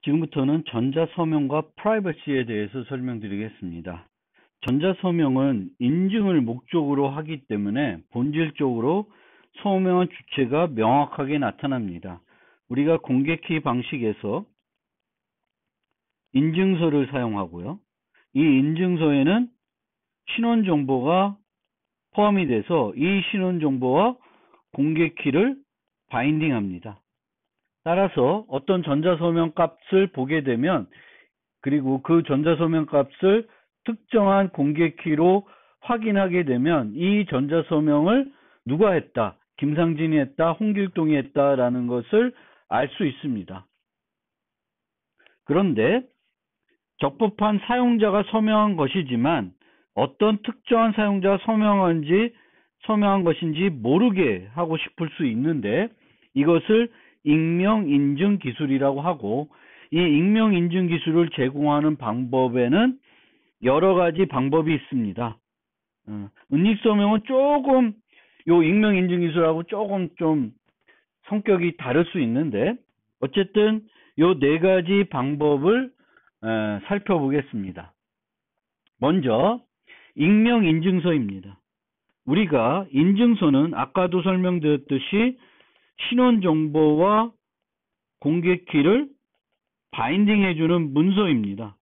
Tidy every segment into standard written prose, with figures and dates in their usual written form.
지금부터는 전자서명과 프라이버시에 대해서 설명드리겠습니다. 전자서명은 인증을 목적으로 하기 때문에 본질적으로 서명한 주체가 명확하게 나타납니다. 우리가 공개키 방식에서 인증서를 사용하고요. 이 인증서에는 신원정보가 포함이 돼서 이 신원정보와 공개키를 바인딩합니다. 따라서 어떤 전자서명 값을 보게 되면 그리고 그 전자서명 값을 특정한 공개키로 확인하게 되면 이 전자서명을 누가 했다, 김상진이 했다, 홍길동이 했다라는 것을 알 수 있습니다. 그런데 적법한 사용자가 서명한 것이지만 어떤 특정한 사용자가 서명한 것인지 모르게 하고 싶을 수 있는데 이것을 익명인증 기술이라고 하고, 이 익명인증 기술을 제공하는 방법에는 여러 가지 방법이 있습니다. 은닉서명은 조금 요 익명인증 기술하고 조금 좀 성격이 다를 수 있는데 어쨌든 요 네 가지 방법을 살펴보겠습니다. 먼저 익명인증서입니다. 우리가 인증서는 아까도 설명드렸듯이 신원정보와 공개키를 바인딩해주는 문서입니다.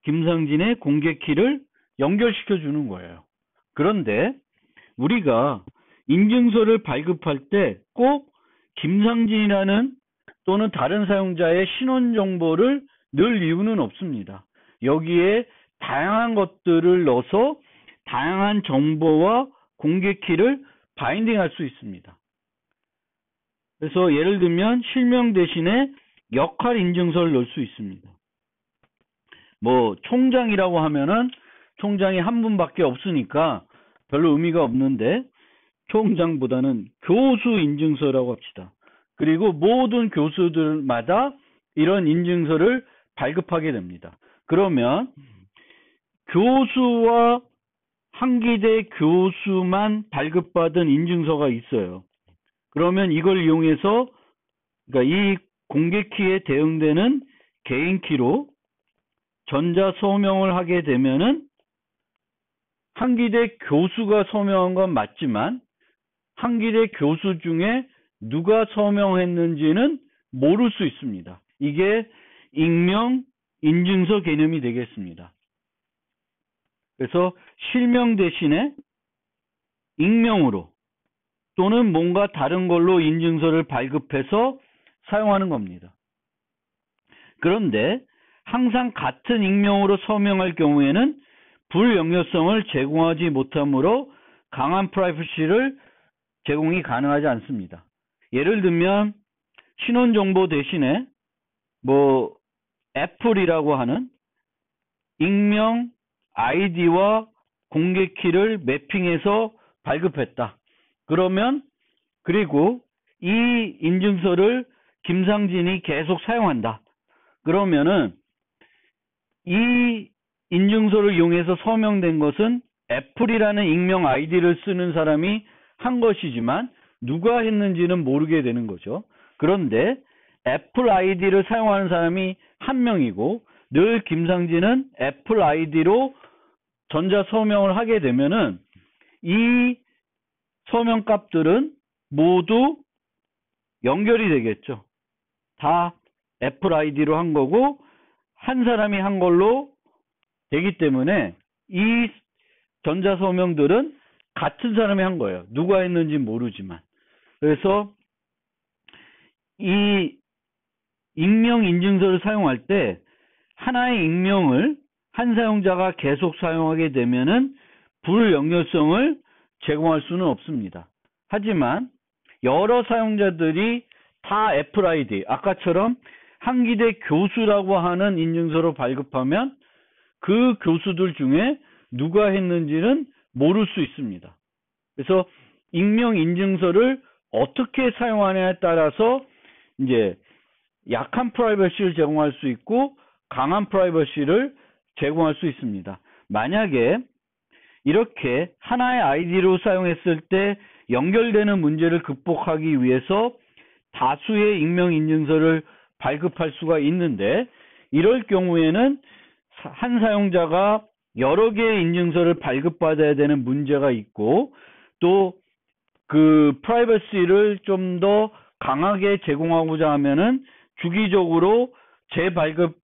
김상진의 공개키를 연결시켜주는 거예요. 그런데 우리가 인증서를 발급할 때 꼭 김상진이라는 또는 다른 사용자의 신원정보를 넣을 이유는 없습니다. 여기에 다양한 것들을 넣어서 다양한 정보와 공개키를 바인딩할 수 있습니다. 그래서 예를 들면 실명 대신에 역할 인증서를 넣을 수 있습니다. 뭐 총장이라고 하면은 총장이 한 분밖에 없으니까 별로 의미가 없는데 총장보다는 교수 인증서라고 합시다. 그리고 모든 교수들마다 이런 인증서를 발급하게 됩니다. 그러면 교수와 한기대 교수만 발급받은 인증서가 있어요. 그러면 이걸 이용해서 그러니까 이 공개키에 대응되는 개인키로 전자서명을 하게 되면은 한기대 교수가 서명한 건 맞지만 한기대 교수 중에 누가 서명했는지는 모를 수 있습니다. 이게 익명 인증서 개념이 되겠습니다. 그래서 실명 대신에 익명으로 또는 뭔가 다른 걸로 인증서를 발급해서 사용하는 겁니다. 그런데 항상 같은 익명으로 서명할 경우에는 불연결성을 제공하지 못하므로 강한 프라이버시를 제공이 가능하지 않습니다. 예를 들면 신원정보 대신에 뭐 애플이라고 하는 익명 아이디와 공개키를 매핑해서 발급했다. 그러면 그리고 이 인증서를 김상진이 계속 사용한다. 그러면은 이 인증서를 이용해서 서명된 것은 애플이라는 익명 아이디를 쓰는 사람이 한 것이지만 누가 했는지는 모르게 되는 거죠. 그런데 애플 아이디를 사용하는 사람이 한 명이고 늘 김상진은 애플 아이디로 전자서명을 하게 되면은 이 서명값들은 모두 연결이 되겠죠. 다 애플 아이디로 한 거고 한 사람이 한 걸로 되기 때문에 이 전자서명들은 같은 사람이 한 거예요. 누가 했는지 모르지만. 그래서 이 익명 인증서를 사용할 때 하나의 익명을 한 사용자가 계속 사용하게 되면은 불연결성을 제공할 수는 없습니다. 하지만 여러 사용자들이 다 애플 아이디, 아까처럼 한기대 교수라고 하는 인증서로 발급하면 그 교수들 중에 누가 했는지는 모를 수 있습니다. 그래서 익명 인증서를 어떻게 사용하냐에 따라서 이제 약한 프라이버시를 제공할 수 있고 강한 프라이버시를 제공할 수 있습니다. 만약에 이렇게 하나의 아이디로 사용했을 때 연결되는 문제를 극복하기 위해서 다수의 익명인증서를 발급할 수가 있는데, 이럴 경우에는 한 사용자가 여러 개의 인증서를 발급받아야 되는 문제가 있고, 또 그 프라이버시를 좀 더 강하게 제공하고자 하면은 주기적으로 재발급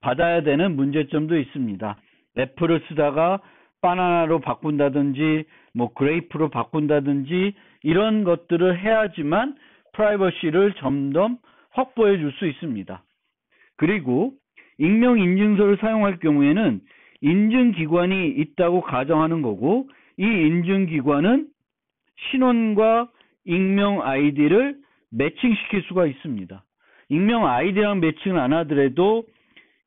받아야 되는 문제점도 있습니다. 애플을 쓰다가 바나나로 바꾼다든지 뭐 그레이프로 바꾼다든지 이런 것들을 해야지만 프라이버시를 점점 확보해 줄 수 있습니다. 그리고 익명 인증서를 사용할 경우에는 인증기관이 있다고 가정하는 거고, 이 인증기관은 신원과 익명 아이디를 매칭시킬 수가 있습니다. 익명 아이디랑 매칭을 안 하더라도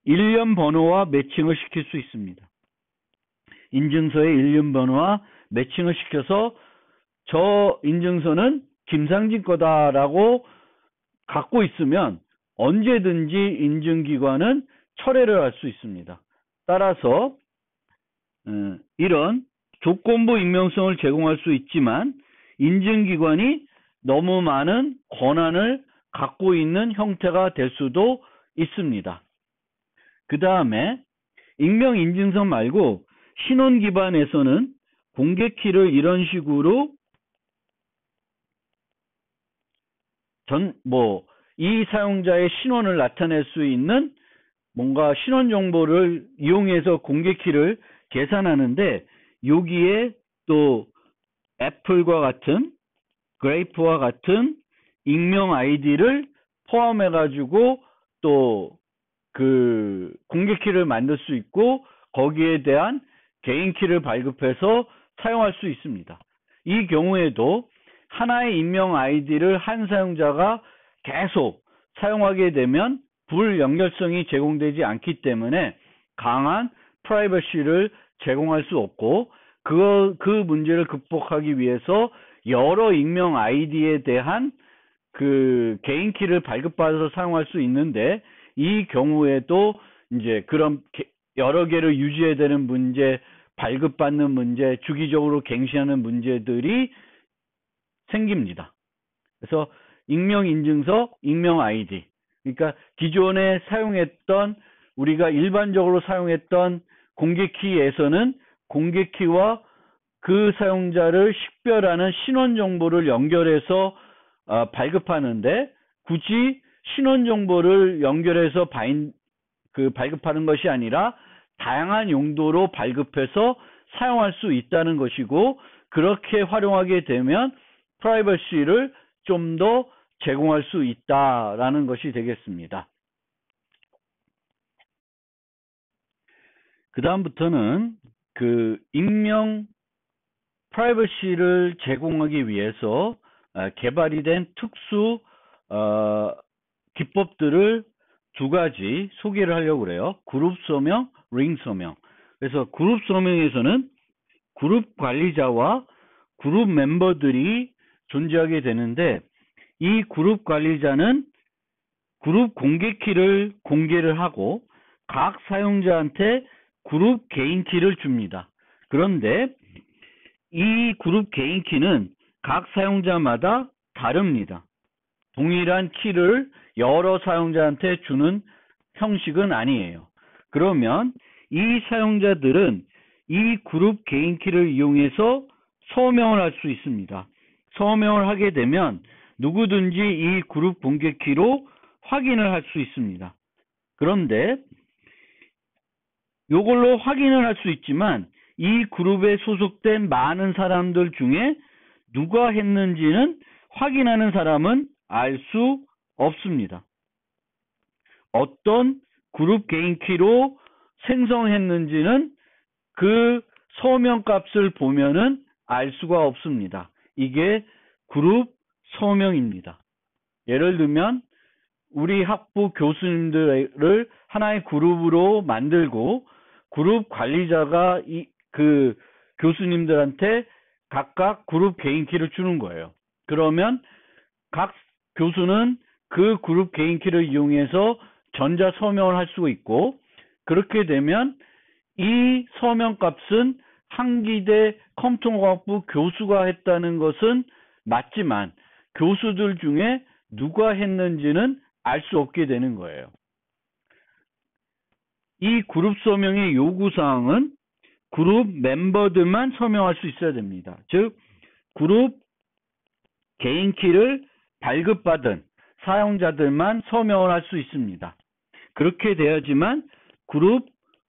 일련 번호와 매칭을 시킬 수 있습니다. 인증서의 일련 번호와 매칭을 시켜서 저 인증서는 김상진 거다라고 갖고 있으면 언제든지 인증기관은 철회를 할 수 있습니다. 따라서 이런 조건부 익명성을 제공할 수 있지만 인증기관이 너무 많은 권한을 갖고 있는 형태가 될 수도 있습니다. 그 다음에 익명인증서 말고 신원 기반에서는 공개키를 이런 식으로 이 사용자의 신원을 나타낼 수 있는 뭔가 신원 정보를 이용해서 공개키를 계산하는데, 여기에 또 애플과 같은 그레이프와 같은 익명 아이디를 포함해 가지고 또 그 공개키를 만들 수 있고, 거기에 대한 개인키를 발급해서 사용할 수 있습니다. 이 경우에도 하나의 익명 아이디를 한 사용자가 계속 사용하게 되면 불연결성이 제공되지 않기 때문에 강한 프라이버시를 제공할 수 없고, 그 문제를 극복하기 위해서 여러 익명 아이디에 대한 그 개인키를 발급받아서 사용할 수 있는데, 이 경우에도 이제 그런 여러 개를 유지해야 되는 문제, 발급받는 문제, 주기적으로 갱신하는 문제들이 생깁니다. 그래서 익명 인증서, 익명 아이디, 그러니까 기존에 사용했던, 우리가 일반적으로 사용했던 공개키에서는 공개키와 그 사용자를 식별하는 신원 정보를 연결해서 발급하는데, 굳이 신원 정보를 연결해서 발급하는 것이 아니라 다양한 용도로 발급해서 사용할 수 있다는 것이고, 그렇게 활용하게 되면 프라이버시를 좀 더 제공할 수 있다라는 것이 되겠습니다. 그 다음부터는 그 익명 프라이버시를 제공하기 위해서 개발이 된 특수 기법들을 두 가지 소개를 하려고 그래요. 그룹 서명, 링 서명. 그래서 그룹 서명에서는 그룹 관리자와 그룹 멤버들이 존재하게 되는데, 이 그룹 관리자는 그룹 공개키를 공개를 하고 각 사용자한테 그룹 개인키를 줍니다. 그런데 이 그룹 개인키는 각 사용자마다 다릅니다. 동일한 키를 여러 사용자한테 주는 형식은 아니에요. 그러면 이 사용자들은 이 그룹 개인키를 이용해서 서명을 할 수 있습니다. 서명을 하게 되면 누구든지 이 그룹 공개키로 확인을 할 수 있습니다. 그런데 이걸로 확인을 할 수 있지만 이 그룹에 소속된 많은 사람들 중에 누가 했는지는 확인하는 사람은 알 수 없습니다. 어떤 그룹 개인키로 생성했는지는 그 서명값을 보면은 알 수가 없습니다. 이게 그룹 서명입니다. 예를 들면 우리 학부 교수님들을 하나의 그룹으로 만들고 그룹 관리자가 그 교수님들한테 각각 그룹 개인키를 주는 거예요. 그러면 각 교수는 그 그룹 개인키를 이용해서 전자 서명을 할 수 있고, 그렇게 되면 이 서명값은 한기대 컴퓨터공학부 교수가 했다는 것은 맞지만 교수들 중에 누가 했는지는 알 수 없게 되는 거예요. 이 그룹 서명의 요구사항은 그룹 멤버들만 서명할 수 있어야 됩니다. 즉 그룹 개인 키를 발급받은 사용자들만 서명을 할 수 있습니다. 그렇게 돼야지만 그룹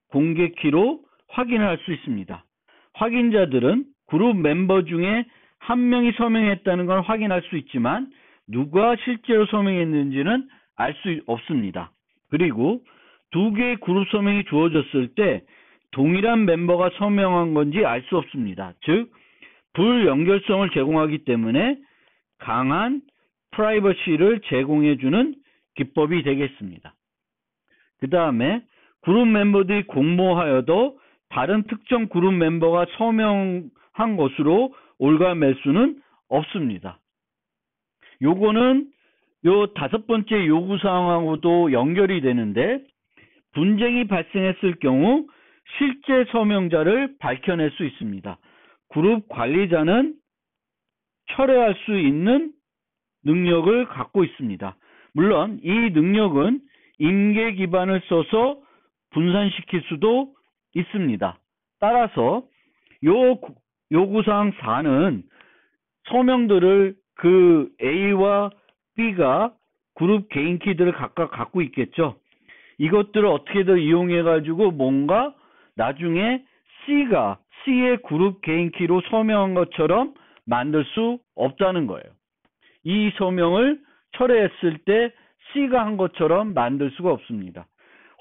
공개 키로 확인을 할 수 있습니다. 확인자들은 그룹 멤버 중에 한 명이 서명했다는 걸 확인할 수 있지만 누가 실제로 서명했는지는 알 수 없습니다. 그리고 두 개의 그룹 서명이 주어졌을 때 동일한 멤버가 서명한 건지 알 수 없습니다. 즉 불연결성을 제공하기 때문에 강한 프라이버시를 제공해주는 기법이 되겠습니다. 그 다음에 그룹 멤버들이 공모하여도 다른 특정 그룹 멤버가 서명한 것으로 올가맬 수는 없습니다. 요거는 요 5번째 요구사항하고도 연결이 되는데 분쟁이 발생했을 경우 실제 서명자를 밝혀낼 수 있습니다. 그룹 관리자는 철회할 수 있는 능력을 갖고 있습니다. 물론 이 능력은 임계 기반을 써서 분산시킬 수도 있습니다. 따라서 요 요구사항 4는 서명들을 그 A와 B가 그룹 개인 키들을 각각 갖고 있겠죠. 이것들을 어떻게든 이용해 가지고 뭔가 나중에 C의 그룹 개인 키로 서명한 것처럼 만들 수 없다는 거예요. 이 서명을 철회했을 때 C가 한 것처럼 만들 수가 없습니다.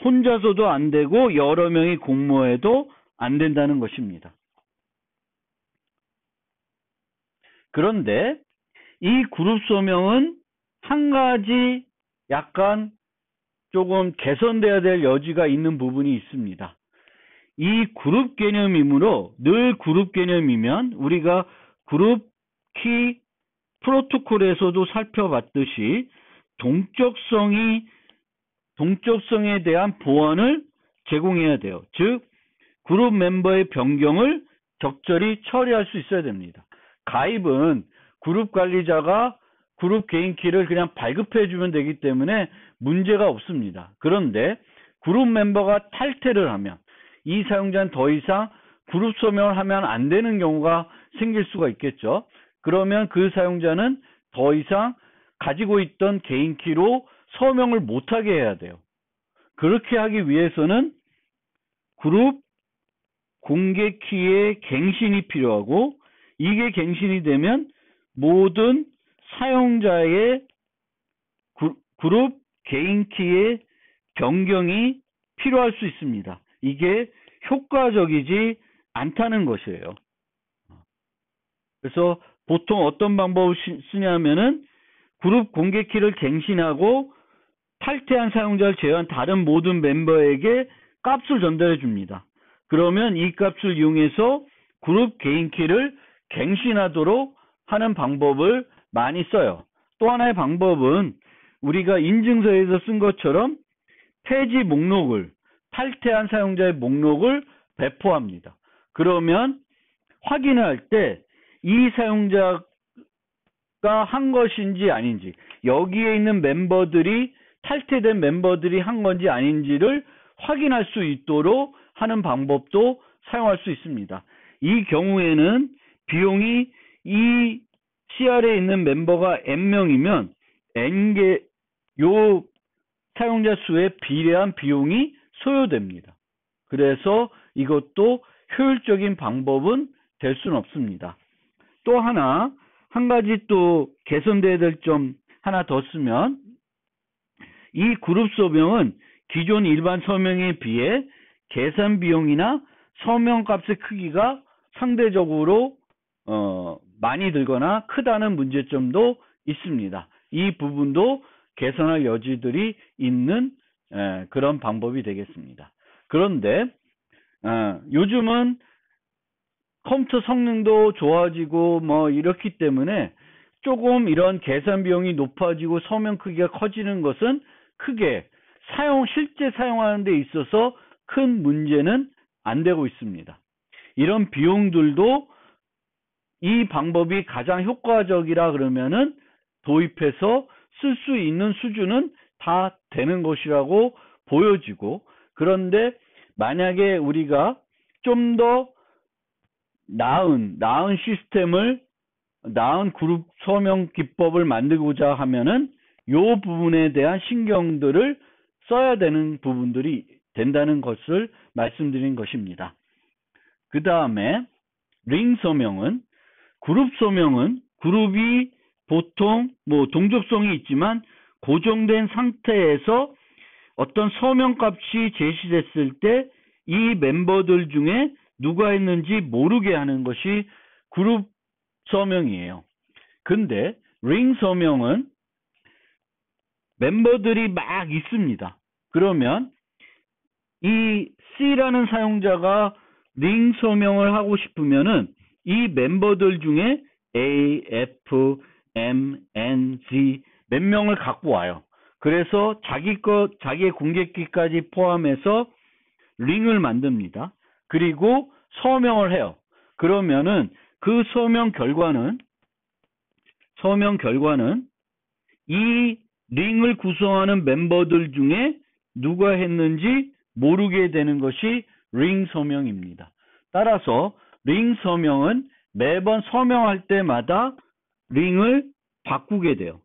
혼자서도 안 되고 여러 명이 공모해도 안 된다는 것입니다. 그런데 이 그룹 서명은 한 가지 약간 조금 개선돼야 될 여지가 있는 부분이 있습니다. 이 그룹 개념이므로 늘 그룹 개념이면 우리가 그룹 키 프로토콜에서도 살펴봤듯이 동적성에 대한 보완을 제공해야 돼요. 즉 그룹 멤버의 변경을 적절히 처리할 수 있어야 됩니다. 가입은 그룹 관리자가 그룹 개인 키를 그냥 발급해 주면 되기 때문에 문제가 없습니다. 그런데 그룹 멤버가 탈퇴를 하면 이 사용자는 더 이상 그룹 서명을 하면 안 되는 경우가 생길 수가 있겠죠. 그러면 그 사용자는 더 이상 가지고 있던 개인 키로 서명을 못하게 해야 돼요. 그렇게 하기 위해서는 그룹 공개 키의 갱신이 필요하고 이게 갱신이 되면 모든 사용자의 그룹 개인 키의 변경이 필요할 수 있습니다. 이게 효과적이지 않다는 것이에요. 그래서 보통 어떤 방법을 쓰냐면은 그룹 공개 키를 갱신하고 탈퇴한 사용자를 제외한 다른 모든 멤버에게 값을 전달해 줍니다. 그러면 이 값을 이용해서 그룹 개인 키를 갱신하도록 하는 방법을 많이 써요. 또 하나의 방법은 우리가 인증서에서 쓴 것처럼 폐지 목록을 탈퇴한 사용자의 목록을 배포합니다. 그러면 확인을 할 때 이 사용자가 한 것인지 아닌지 여기에 있는 멤버들이 탈퇴된 멤버들이 한 건지 아닌지를 확인할 수 있도록 하는 방법도 사용할 수 있습니다. 이 경우에는 비용이 이 CR에 있는 멤버가 N명이면 N개 요 사용자 수에 비례한 비용이 소요됩니다. 그래서 이것도 효율적인 방법은 될 수는 없습니다. 또 한 가지 또 개선돼야 될 점 하나 더 쓰면 이 그룹 서명은 기존 일반 서명에 비해 계산 비용이나 서명값의 크기가 상대적으로 많이 들거나 크다는 문제점도 있습니다. 이 부분도 개선할 여지들이 있는 그런 방법이 되겠습니다. 그런데 요즘은 컴퓨터 성능도 좋아지고 뭐 이렇기 때문에 조금 이런 계산 비용이 높아지고 서명 크기가 커지는 것은 크게 실제 사용하는 데 있어서 큰 문제는 안 되고 있습니다. 이런 비용들도 이 방법이 가장 효과적이라 그러면은 도입해서 쓸 수 있는 수준은 다 되는 것이라고 보여지고, 그런데 만약에 우리가 좀 더 나은 시스템을, 나은 그룹 서명 기법을 만들고자 하면은 요 부분에 대한 신경들을 써야 되는 부분들이 된다는 것을 말씀드린 것입니다. 그 다음에 링 서명은, 그룹 서명은 그룹이 보통 뭐 동접성이 있지만 고정된 상태에서 어떤 서명값이 제시됐을 때 이 멤버들 중에 누가 했는지 모르게 하는 것이 그룹 서명이에요. 근데 링 서명은 멤버들이 막 있습니다. 그러면 이 C라는 사용자가 링 서명을 하고 싶으면은 이 멤버들 중에 A, F, M, N, Z 몇 명을 갖고 와요. 그래서 자기의 공개키까지 포함해서 링을 만듭니다. 그리고 서명을 해요. 그러면은 그 서명 결과는 이 링을 구성하는 멤버들 중에 누가 했는지 모르게 되는 것이 링 서명입니다. 따라서 링 서명은 매번 서명할 때마다 링을 바꾸게 돼요.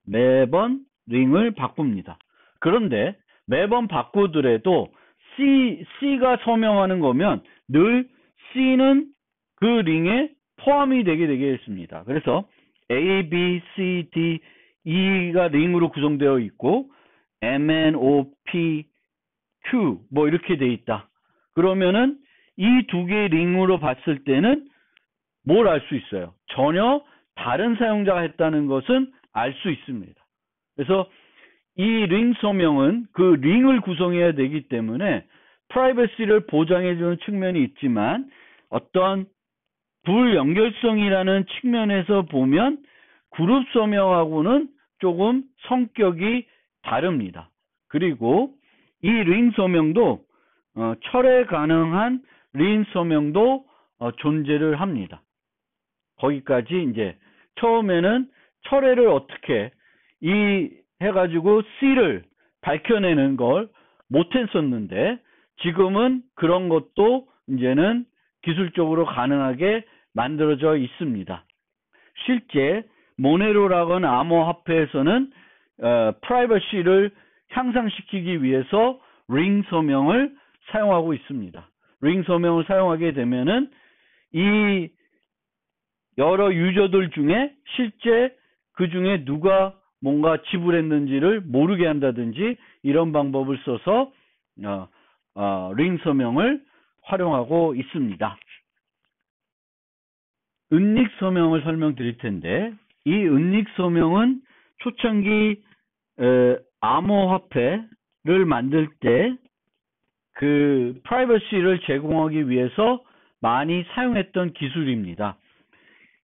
매번 링을 바꿉니다. 그런데 매번 바꾸더라도 C가 서명하는 거면 늘 C는 그 링에 포함이 되게 되겠습니다. 그래서 A, B, C, D, E가 링으로 구성되어 있고 M, N, O, P, Q 뭐 이렇게 돼 있다. 그러면은 이 두 개의 링으로 봤을 때는 뭘 알 수 있어요? 전혀 다른 사용자가 했다는 것은 알 수 있습니다. 그래서 이 링 서명은 그 링을 구성해야 되기 때문에 프라이버시를 보장해주는 측면이 있지만 어떤 불연결성이라는 측면에서 보면 그룹 서명하고는 조금 성격이 다릅니다. 그리고 이 링 서명도 철회 가능한 링 서명도 존재를 합니다. 거기까지 이제 처음에는 철회를 어떻게 해가지고 C를 밝혀내는 걸 못했었는데 지금은 그런 것도 이제는 기술적으로 가능하게 만들어져 있습니다. 실제 모네로라거나 암호화폐에서는 프라이버시를 향상시키기 위해서 링 서명을 사용하고 있습니다. 링 서명을 사용하게 되면은 이 여러 유저들 중에 실제 그 중에 누가 뭔가 지불했는지를 모르게 한다든지 이런 방법을 써서 링 서명을 활용하고 있습니다. 은닉 서명을 설명드릴 텐데 이 은닉 서명은 초창기 암호화폐를 만들 때 그 프라이버시를 제공하기 위해서 많이 사용했던 기술입니다.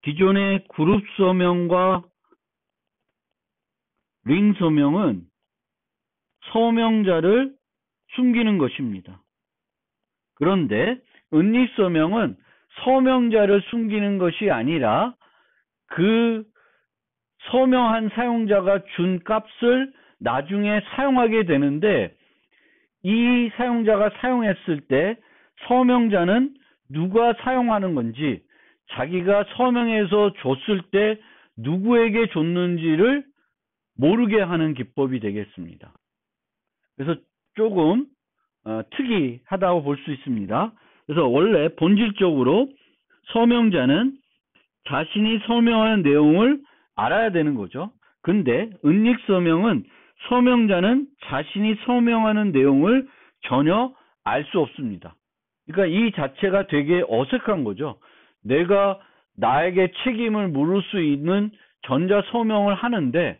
기존의 그룹 서명과 링 서명은 서명자를 숨기는 것입니다. 그런데 은닉 서명은 서명자를 숨기는 것이 아니라 그 서명한 사용자가 준 값을 나중에 사용하게 되는데 이 사용자가 사용했을 때 서명자는 누가 사용하는 건지 자기가 서명해서 줬을 때 누구에게 줬는지를 모르게 하는 기법이 되겠습니다. 그래서 조금 특이하다고 볼 수 있습니다. 그래서 원래 본질적으로 서명자는 자신이 서명하는 내용을 알아야 되는 거죠. 근데 은닉 서명은 서명자는 자신이 서명하는 내용을 전혀 알 수 없습니다. 그러니까 이 자체가 되게 어색한 거죠. 내가 나에게 책임을 물을 수 있는 전자 서명을 하는데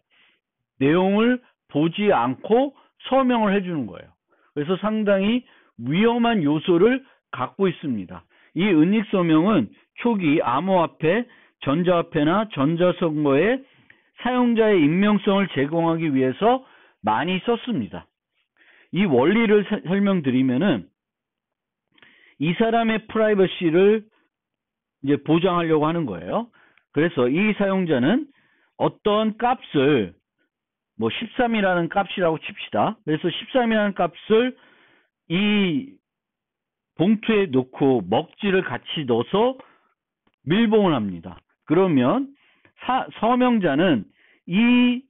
내용을 보지 않고 서명을 해주는 거예요. 그래서 상당히 위험한 요소를 갖고 있습니다. 이 은닉 서명은 초기 암호화폐, 전자화폐나 전자선거에 사용자의 익명성을 제공하기 위해서 많이 썼습니다. 이 원리를 설명드리면은 이 사람의 프라이버시를 이제 보장하려고 하는 거예요. 그래서 이 사용자는 어떤 값을 뭐 13이라는 값이라고 칩시다. 그래서 13이라는 값을 이 봉투에 넣고 먹지를 같이 넣어서 밀봉을 합니다. 그러면 서명자는 이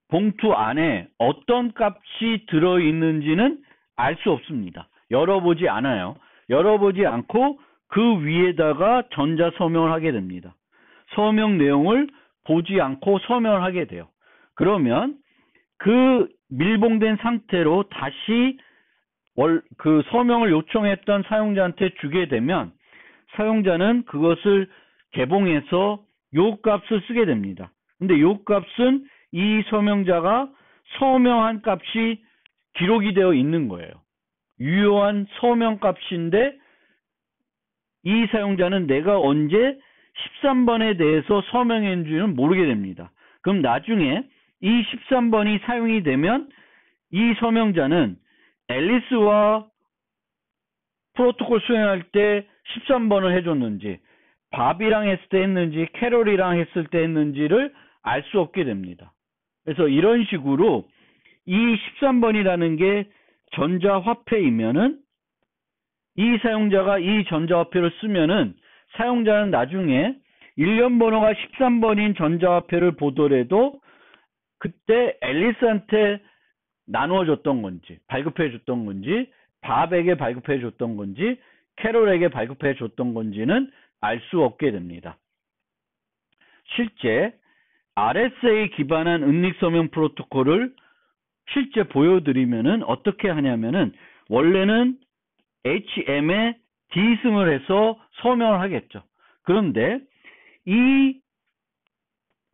봉투 안에 어떤 값이 들어있는지는 알 수 없습니다. 열어보지 않아요. 열어보지 않고 그 위에다가 전자서명을 하게 됩니다. 서명 내용을 보지 않고 서명을 하게 돼요. 그러면 그 밀봉된 상태로 다시 그 서명을 요청했던 사용자한테 주게 되면 사용자는 그것을 개봉해서 요 값을 쓰게 됩니다. 근데 요 값은 이 서명자가 서명한 값이 기록이 되어 있는 거예요. 유효한 서명 값인데 이 사용자는 내가 언제 13번에 대해서 서명했는지는 모르게 됩니다. 그럼 나중에 이 13번이 사용이 되면 이 서명자는 앨리스와 프로토콜 수행할 때 13번을 해줬는지, 밥이랑 했을 때 했는지, 캐롤이랑 했을 때 했는지를 알 수 없게 됩니다. 그래서 이런 식으로 이 13번이라는 게 전자화폐이면은 이 사용자가 이 전자화폐를 쓰면은 사용자는 나중에 일련 번호가 13번인 전자화폐를 보더라도 그때 앨리스한테 나누어줬던 건지, 발급해줬던 건지, 밥에게 발급해줬던 건지, 캐롤에게 발급해줬던 건지는 알 수 없게 됩니다. 실제 RSA에 기반한 은닉서명 프로토콜을 실제 보여드리면은 어떻게 하냐면은 원래는 HM에 D승을 해서 서명을 하겠죠. 그런데 이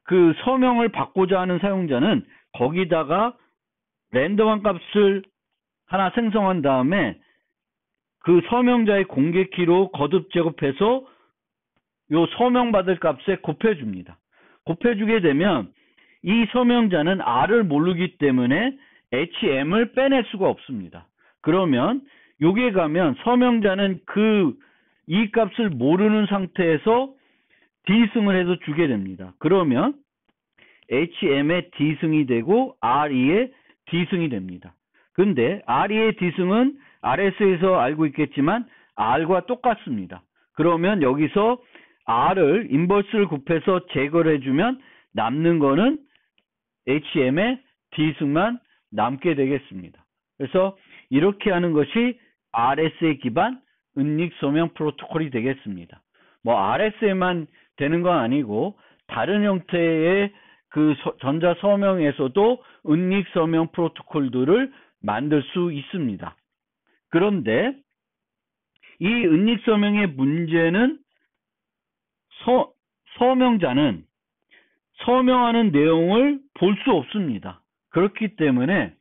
그 서명을 받고자 하는 사용자는 거기다가 랜덤한 값을 하나 생성한 다음에 그 서명자의 공개키로 거듭 제곱해서 요 서명받을 값에 곱해줍니다. 곱해주게 되면 이 서명자는 R을 모르기 때문에 HM을 빼낼 수가 없습니다. 그러면 요게 가면 서명자는 이 값을 모르는 상태에서 D승을 해서 주게 됩니다. 그러면 HM의 D승이 되고 R2의 D승이 됩니다. 근데 R2의 D승은 RS에서 알고 있겠지만 R과 똑같습니다. 그러면 여기서 R을 인버스를 곱해서 제거를 해주면 남는 거는 HM의 D승만 남게 되겠습니다. 그래서 이렇게 하는 것이 RSA 기반 은닉서명 프로토콜이 되겠습니다. 뭐 RSA만 되는 건 아니고 다른 형태의 그 전자서명에서도 은닉서명 프로토콜들을 만들 수 있습니다. 그런데 이 은닉서명의 문제는 서명자는 서명하는 내용을 볼 수 없습니다. 그렇기 때문에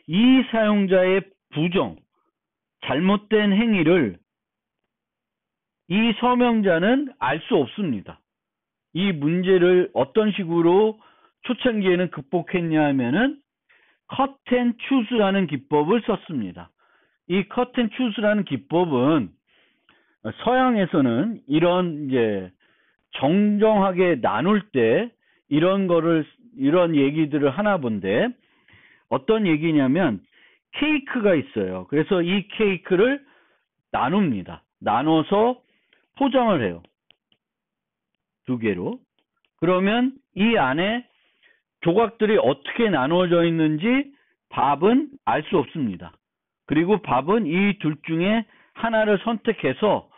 이 사용자의 부정, 잘못된 행위를 이 서명자는 알 수 없습니다. 이 문제를 어떤 식으로 초창기에는 극복했냐 하면은 cut and choose라는 기법을 썼습니다. 이 cut and choose라는 기법은 서양에서는 이런 이제 정정하게 나눌 때 이런 얘기들을 하나 본데 어떤 얘기냐면 케이크가 있어요. 그래서 이 케이크를 나눕니다. 나눠서 포장을 해요. 두 개로. 그러면 이 안에 조각들이 어떻게 나누어져 있는지 밥은 알 수 없습니다. 그리고 밥은 이 둘 중에 하나를 선택해서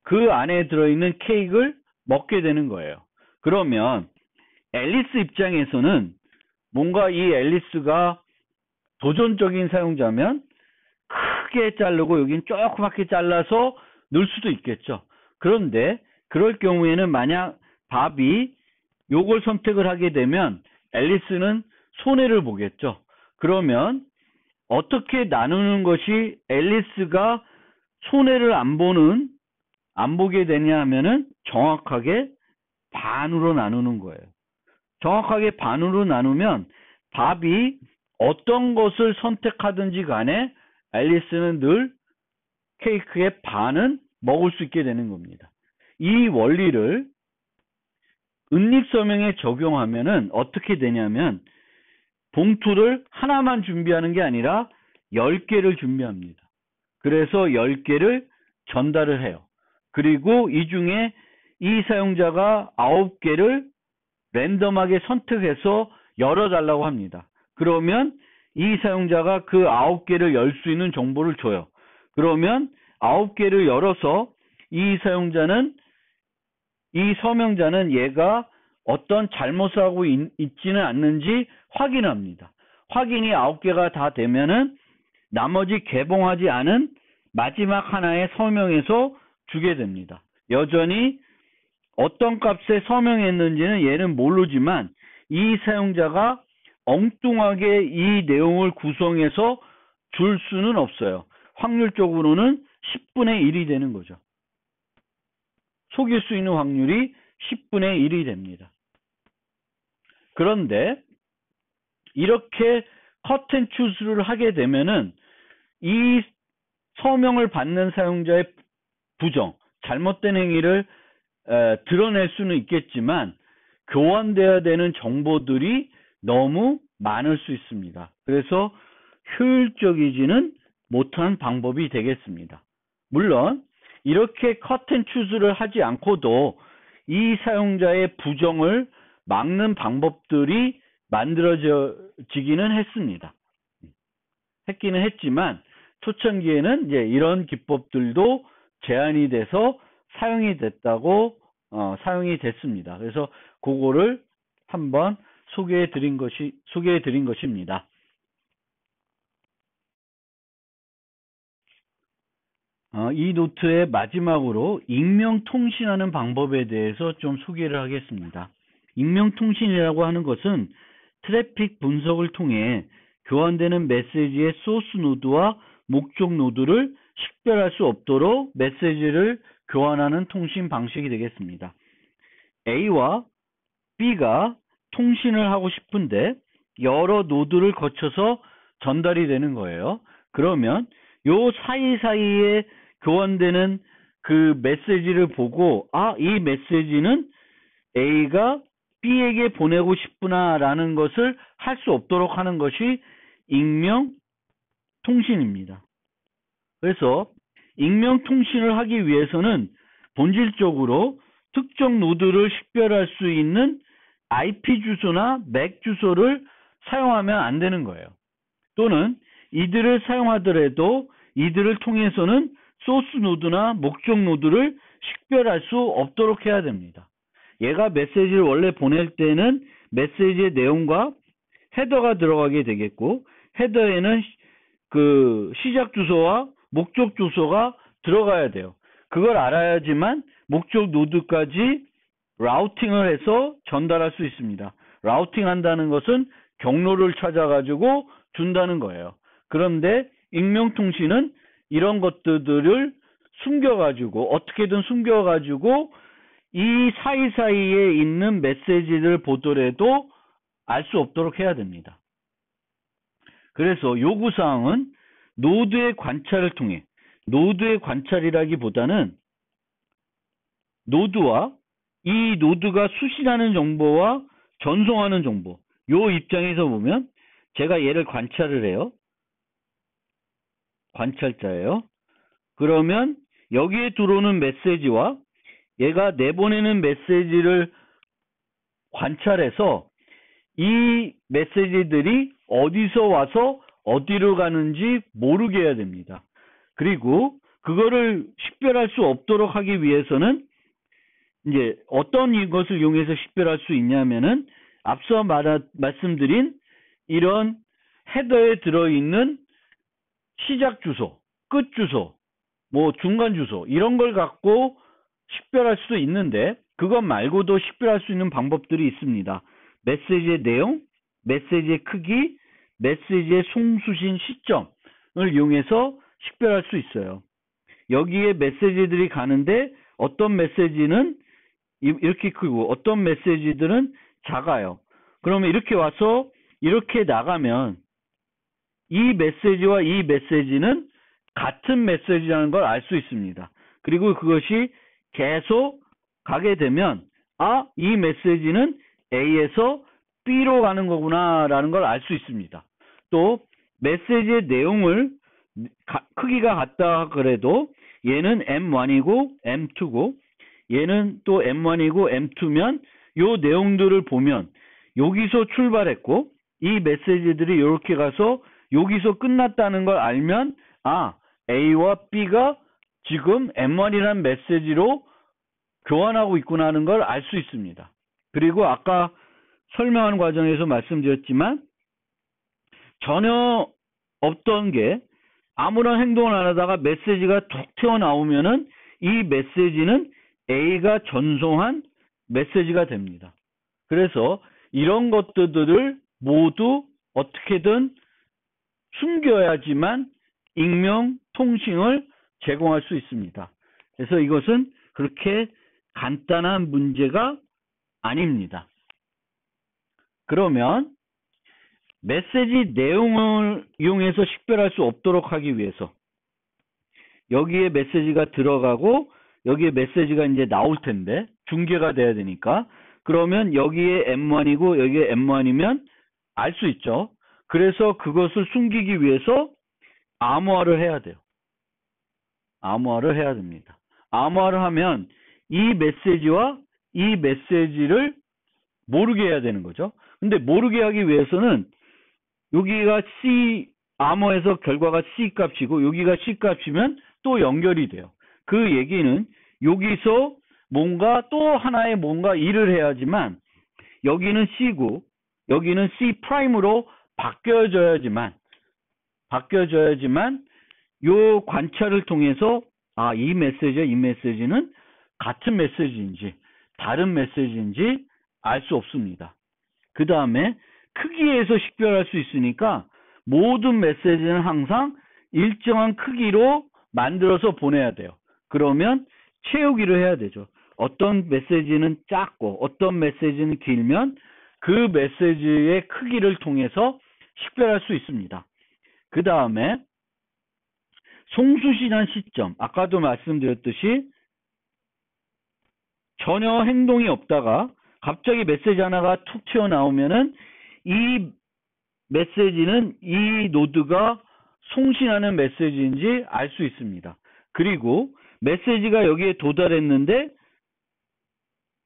그 안에 들어있는 케이크를 먹게 되는 거예요. 그러면 앨리스 입장에서는 뭔가 이 앨리스가 도전적인 사용자면 크게 자르고 여긴 조그맣게 잘라서 넣을 수도 있겠죠. 그런데 그럴 경우에는 만약 밥이 요걸 선택을 하게 되면 앨리스는 손해를 보겠죠. 그러면 어떻게 나누는 것이 앨리스가 손해를 안 보게 되냐 하면은 정확하게 반으로 나누는 거예요. 정확하게 반으로 나누면 밥이 어떤 것을 선택하든지 간에 앨리스는 늘 케이크의 반은 먹을 수 있게 되는 겁니다. 이 원리를 은닉서명에 적용하면은 어떻게 되냐면 봉투를 하나만 준비하는 게 아니라 10개를 준비합니다. 그래서 10개를 전달을 해요. 그리고 이 중에 이 사용자가 9개를 랜덤하게 선택해서 열어달라고 합니다. 그러면 이 사용자가 그 9개를 열 수 있는 정보를 줘요. 그러면 9개를 열어서 이 서명자는 얘가 어떤 잘못을 하고 있지는 않는지 확인합니다. 확인이 9개가 다 되면은 나머지 개봉하지 않은 마지막 하나의 서명에서 주게 됩니다. 여전히 어떤 값에 서명했는지는 얘는 모르지만 이 사용자가 엉뚱하게 이 내용을 구성해서 줄 수는 없어요. 확률적으로는 10분의 1이 되는 거죠. 속일 수 있는 확률이 10분의 1이 됩니다. 그런데 이렇게 컷앤추스를 하게 되면은 이 서명을 받는 사용자의 부정, 잘못된 행위를 드러낼 수는 있겠지만 교환돼야 되는 정보들이 너무 많을 수 있습니다. 그래서 효율적이지는 못한 방법이 되겠습니다. 물론 이렇게 컷앤추스를 하지 않고도 이 사용자의 부정을 막는 방법들이 만들어지기는 했지만 초창기에는 이제 이런 기법들도 제한이 돼서 사용이 됐습니다. 그래서 그거를 한번 소개해 드린 것입니다. 이 노트의 마지막으로 익명 통신하는 방법에 대해서 좀 소개를 하겠습니다. 익명 통신이라고 하는 것은 트래픽 분석을 통해 교환되는 메시지의 소스 노드와 목적 노드를 식별할 수 없도록 메시지를 교환하는 통신 방식이 되겠습니다. A와 B가 통신을 하고 싶은데 여러 노드를 거쳐서 전달이 되는 거예요. 그러면 요 사이사이에 교환되는 그 메시지를 보고 이 메시지는 A가 B에게 보내고 싶구나 라는 것을 할 수 없도록 하는 것이 익명 통신입니다. 그래서 익명 통신을 하기 위해서는 본질적으로 특정 노드를 식별할 수 있는 IP 주소나 MAC 주소를 사용하면 안 되는 거예요. 또는 이들을 사용하더라도 이들을 통해서는 소스 노드나 목적 노드를 식별할 수 없도록 해야 됩니다. 얘가 메시지를 원래 보낼 때는 메시지의 내용과 헤더가 들어가게 되겠고 헤더에는 그 시작 주소와 목적 주소가 들어가야 돼요. 그걸 알아야지만 목적 노드까지 라우팅을 해서 전달할 수 있습니다. 라우팅 한다는 것은 경로를 찾아가지고 준다는 거예요. 그런데 익명통신은 이런 것들을 숨겨가지고 어떻게든 숨겨가지고 이 사이사이에 있는 메시지를 보더라도 알 수 없도록 해야 됩니다. 그래서 요구사항은 노드의 관찰을 통해 노드의 관찰이라기보다는 노드와 이 노드가 수신하는 정보와 전송하는 정보 요 입장에서 보면 제가 얘를 관찰을 해요. 관찰자예요. 그러면 여기에 들어오는 메시지와 얘가 내보내는 메시지를 관찰해서 이 메시지들이 어디서 와서 어디로 가는지 모르게 해야 됩니다. 그리고 그거를 식별할 수 없도록 하기 위해서는 이제 어떤 것을 이용해서 식별할 수 있냐면은 앞서 말씀드린 이런 헤더에 들어있는 시작 주소, 끝 주소, 뭐 중간 주소 이런 걸 갖고 식별할 수도 있는데 그것 말고도 식별할 수 있는 방법들이 있습니다. 메시지의 내용, 메시지의 크기, 메시지의 송수신 시점을 이용해서 식별할 수 있어요. 여기에 메시지들이 가는데 어떤 메시지는 이렇게 크고 어떤 메시지들은 작아요. 그러면 이렇게 와서 이렇게 나가면 이 메시지와 이 메시지는 같은 메시지라는 걸 알 수 있습니다. 그리고 그것이 계속 가게 되면 아, 이 메시지는 A에서 B로 가는 거구나라는 걸 알 수 있습니다. 또 메시지의 내용을 크기가 같다 그래도 얘는 M1이고 M2고 얘는 또 M1이고 M2면 요 내용들을 보면 여기서 출발했고 이 메시지들이 이렇게 가서 여기서 끝났다는 걸 알면 아, A와 B가 지금 M1이라는 메시지로 교환하고 있구나 하는 걸 알 수 있습니다. 그리고 아까 설명하는 과정에서 말씀드렸지만 전혀 없던 게 아무런 행동을 안 하다가 메시지가 툭 튀어나오면은 이 메시지는 A가 전송한 메시지가 됩니다. 그래서 이런 것들을 모두 어떻게든 숨겨야지만 익명 통신을 제공할 수 있습니다. 그래서 이것은 그렇게 간단한 문제가 아닙니다. 그러면 메시지 내용을 이용해서 식별할 수 없도록 하기 위해서 여기에 메시지가 들어가고 여기에 메시지가 이제 나올 텐데 중계가 돼야 되니까 그러면 여기에 M1이고 여기에 M1이면 알 수 있죠. 그래서 그것을 숨기기 위해서 암호화를 해야 돼요. 암호화를 해야 됩니다. 암호화를 하면 이 메시지와 이 메시지를 모르게 해야 되는 거죠. 근데 모르게 하기 위해서는 여기가 C 암호에서 결과가 C 값이고 여기가 C 값이면 또 연결이 돼요. 그 얘기는 여기서 뭔가 또 하나의 뭔가 일을 해야지만 여기는 C고 여기는 C 프라임으로 바뀌어져야지만 요 관찰을 통해서 아, 이 메시지와 이 메시지는 같은 메시지인지 다른 메시지인지 알 수 없습니다. 그 다음에 크기에서 식별할 수 있으니까 모든 메시지는 항상 일정한 크기로 만들어서 보내야 돼요. 그러면 채우기를 해야 되죠. 어떤 메시지는 작고 어떤 메시지는 길면 그 메시지의 크기를 통해서 식별할 수 있습니다. 그 다음에 송수신한 시점, 아까도 말씀드렸듯이 전혀 행동이 없다가 갑자기 메시지 하나가 툭 튀어나오면은 이 메시지는 이 노드가 송신하는 메시지인지 알 수 있습니다. 그리고 메시지가 여기에 도달했는데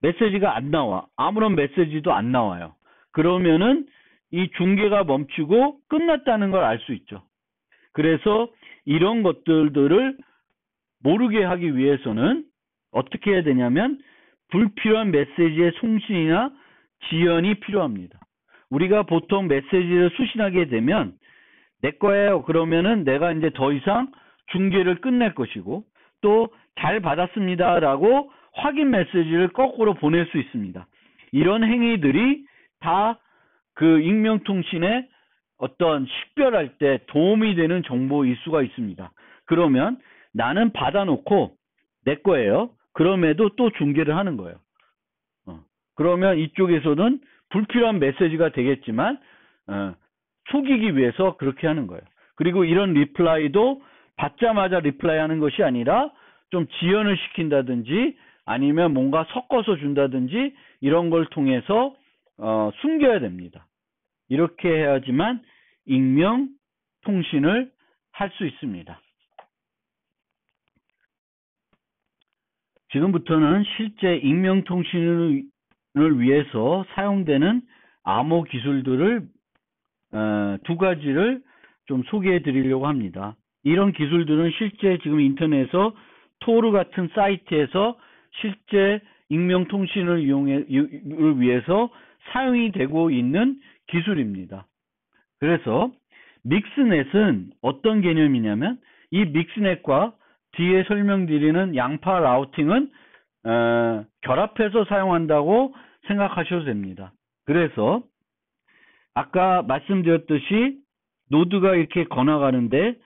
메시지가 안 나와. 아무런 메시지도 안 나와요. 그러면은 이 중계가 멈추고 끝났다는 걸 알 수 있죠. 그래서 이런 것들을 모르게 하기 위해서는 어떻게 해야 되냐면 불필요한 메시지의 송신이나 지연이 필요합니다. 우리가 보통 메시지를 수신하게 되면 내 거예요. 그러면은 내가 이제 더 이상 중계를 끝낼 것이고 또 잘 받았습니다라고 확인 메시지를 거꾸로 보낼 수 있습니다. 이런 행위들이 다 그 익명통신에 어떤 식별할 때 도움이 되는 정보일 수가 있습니다. 그러면 나는 받아놓고 내 거예요. 그럼에도 또 중계를 하는 거예요. 그러면 이쪽에서는 불필요한 메시지가 되겠지만 속이기 위해서 그렇게 하는 거예요. 그리고 이런 리플라이도 받자마자 리플라이 하는 것이 아니라 좀 지연을 시킨다든지 아니면 뭔가 섞어서 준다든지 이런 걸 통해서 숨겨야 됩니다. 이렇게 해야지만 익명 통신을 할 수 있습니다. 지금부터는 실제 익명 통신을 위해서 사용되는 암호 기술들을 두 가지를 좀 소개해 드리려고 합니다. 이런 기술들은 실제 지금 인터넷에서 토르 같은 사이트에서 실제 익명 통신을 위해서 사용이 되고 있는 기술입니다. 그래서 믹스넷은 어떤 개념이냐면 이 믹스넷과 뒤에 설명드리는 양파 라우팅은 결합해서 사용한다고 생각하셔도 됩니다. 그래서 아까 말씀드렸듯이 노드가 이렇게 건너가는데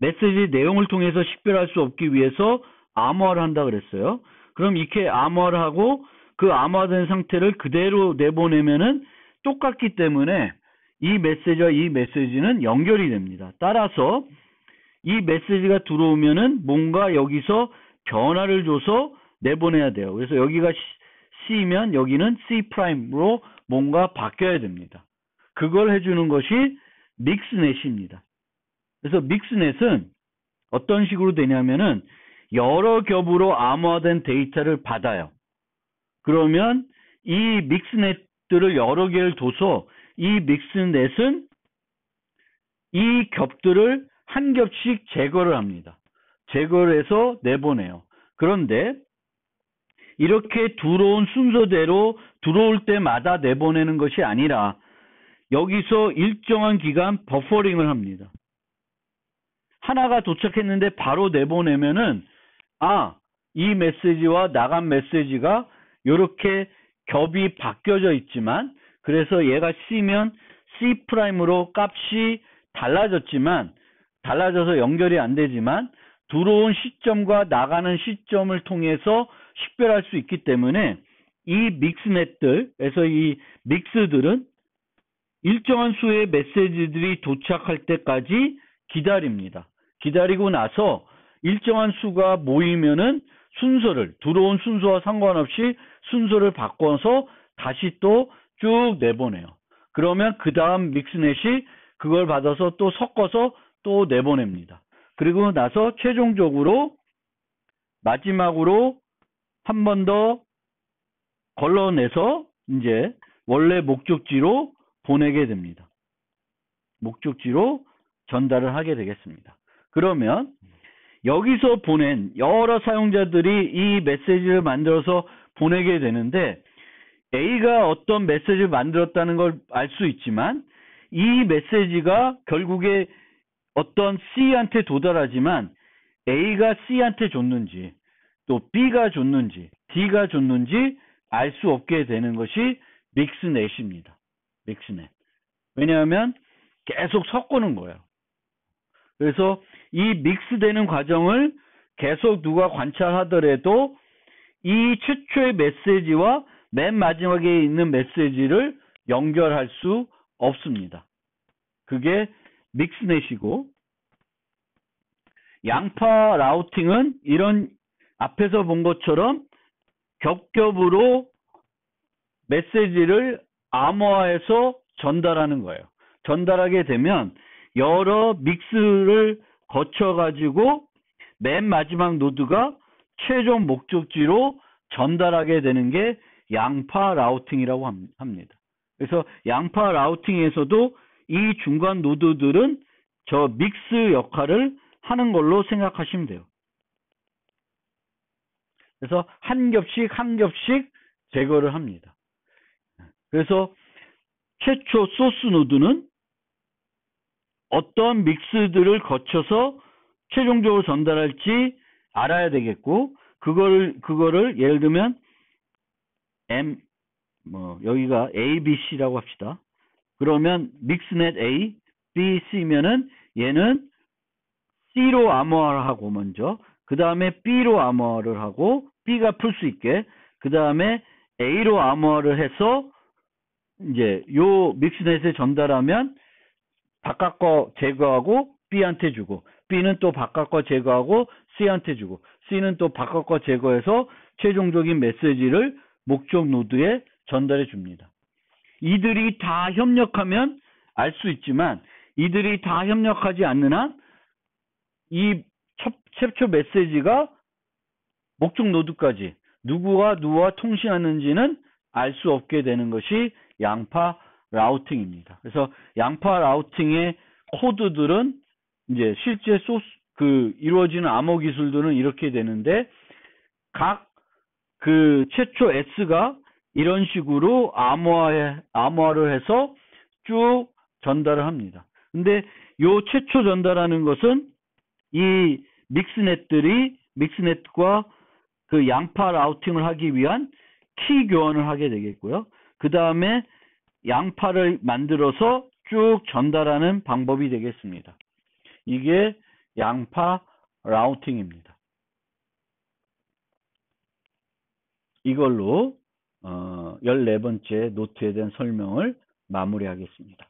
메시지 내용을 통해서 식별할 수 없기 위해서 암호화를 한다 그랬어요. 그럼 이렇게 암호화를 하고 그 암호화된 상태를 그대로 내보내면은 똑같기 때문에 이 메시지와 이 메시지는 연결이 됩니다. 따라서 이 메시지가 들어오면은 뭔가 여기서 변화를 줘서 내보내야 돼요. 그래서 여기가 C면 여기는 C'으로 뭔가 바뀌어야 됩니다. 그걸 해주는 것이 믹스넷입니다. 그래서 믹스넷은 어떤 식으로 되냐면은 여러 겹으로 암호화된 데이터를 받아요. 그러면 이 믹스넷들을 여러 개를 둬서 이 믹스넷은 이 겹들을 한 겹씩 제거를 합니다. 제거를 해서 내보내요. 그런데 이렇게 들어온 순서대로 들어올 때마다 내보내는 것이 아니라 여기서 일정한 기간 버퍼링을 합니다. 하나가 도착했는데 바로 내보내면은 이 메시지와 나간 메시지가 이렇게 겹이 바뀌어져 있지만 그래서 얘가 C면 C'으로 값이 달라져서 연결이 안 되지만 들어온 시점과 나가는 시점을 통해서 식별할 수 있기 때문에 이 믹스넷들에서 이 믹스들은 일정한 수의 메시지들이 도착할 때까지 기다립니다. 기다리고 나서 일정한 수가 모이면은 들어온 순서와 상관없이 순서를 바꿔서 다시 또 쭉 내보내요. 그러면 그 다음 믹스넷이 그걸 받아서 또 섞어서 또 내보냅니다. 그리고 나서 최종적으로 마지막으로 한 번 더 걸러내서 이제 원래 목적지로 보내게 됩니다. 목적지로 전달을 하게 되겠습니다. 그러면 여기서 보낸 여러 사용자들이 이 메시지를 만들어서 보내게 되는데 A가 어떤 메시지를 만들었다는 걸 알 수 있지만 이 메시지가 결국에 어떤 C한테 도달하지만 A가 C한테 줬는지 또 B가 줬는지 D가 줬는지 알 수 없게 되는 것이 믹스넷입니다. 믹스넷. 왜냐하면 계속 섞는 거예요. 그래서 이 믹스되는 과정을 계속 누가 관찰하더라도 이 최초의 메시지와 맨 마지막에 있는 메시지를 연결할 수 없습니다. 그게 믹스넷이고 양파 라우팅은 이런 앞에서 본 것처럼 겹겹으로 메시지를 암호화해서 전달하는 거예요. 전달하게 되면 여러 믹스를 거쳐가지고 맨 마지막 노드가 최종 목적지로 전달하게 되는 게 양파 라우팅이라고 합니다. 그래서 양파 라우팅에서도 이 중간 노드들은 저 믹스 역할을 하는 걸로 생각하시면 돼요. 그래서 한 겹씩 제거를 합니다. 그래서 최초 소스 노드는 어떤 믹스들을 거쳐서 최종적으로 전달할지 알아야 되겠고 그거를 예를 들면 여기가 A, B, C라고 합시다. 그러면 믹스넷 A, B, C면은 얘는 C로 암호화를 하고 먼저 그 다음에 B로 암호화를 하고 B가 풀 수 있게 그 다음에 A로 암호화를 해서 이제 요 믹스넷에 전달하면 바깥 거 제거하고 B한테 주고 B는 또 바깥 거 제거하고 C한테 주고 C는 또 바깥 거 제거해서 최종적인 메시지를 목적 노드에 전달해 줍니다. 이들이 다 협력하면 알 수 있지만 이들이 다 협력하지 않는 한 이 최초 메시지가 목적 노드까지 누구와 통신하는지는 알 수 없게 되는 것이 양파 라우팅입니다. 그래서 양파 라우팅의 코드들은 이제 실제 이루어지는 암호 기술들은 이렇게 되는데 각 그 최초 S가 이런 식으로 암호화를 해서 쭉 전달을 합니다. 근데 요 최초 전달하는 것은 이 믹스넷과 그 양파 라우팅을 하기 위한 키 교환을 하게 되겠고요. 그 다음에 양파를 만들어서 쭉 전달하는 방법이 되겠습니다. 이게 양파 라우팅입니다. 이걸로 14번째 노트에 대한 설명을 마무리하겠습니다.